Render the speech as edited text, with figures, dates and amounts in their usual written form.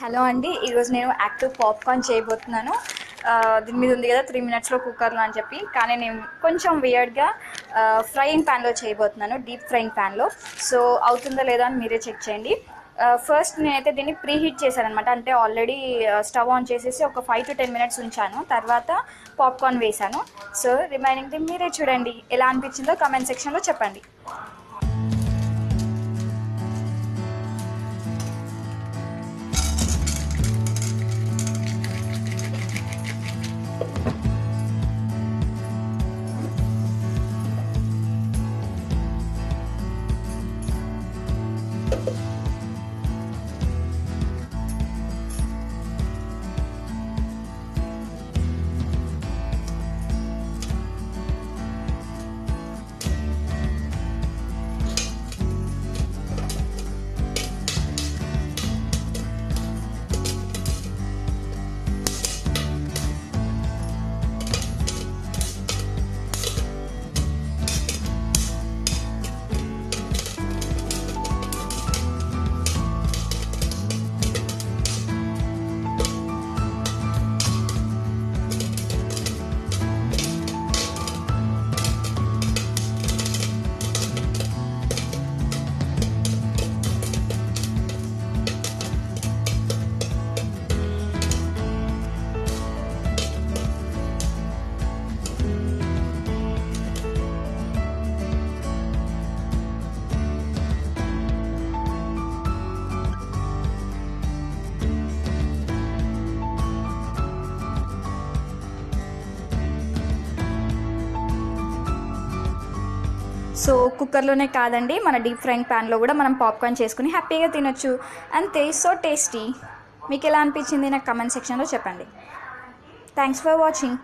Hello అండి, ఈరోజు నేను యాక్టివ్ పాప్కార్న్ చేయబోతున్నాను. దీని మీద ఉంది కదా 3 మినిట్స్లో కుక్కర్లో అని చెప్పి, కానీ నేను కొంచెం వియర్డ్గా ఫ్రైయింగ్ ప్యాన్లో చేయబోతున్నాను, డీప్ ఫ్రైయింగ్ ప్యాన్లో. సో అవుతుందో లేదో అని మీరే చెక్ చేయండి. ఫస్ట్ నేనైతే దీన్ని ప్రీ హీట్ చేశాను అనమాట. అంటే ఆల్రెడీ స్టవ్ ఆన్ చేసేసి ఒక 5 to 10 minutes ఉంచాను. తర్వాత పాప్కార్న్ వేశాను. సో రిమైనింగ్ది మీరే చూడండి, ఎలా అనిపించిందో కామెంట్ సెక్షన్లో చెప్పండి. సో కుక్కర్లోనే కాదండి, మన డీప్ ఫ్రైయింగ్ ప్యాన్లో కూడా మనం పాప్కార్న్ చేసుకుని హ్యాపీగా తినొచ్చు. అంతే, సో టేస్టీ. మీకు ఎలా అనిపించింది నాకు కమెంట్ సెక్షన్లో చెప్పండి. Thanks for watching.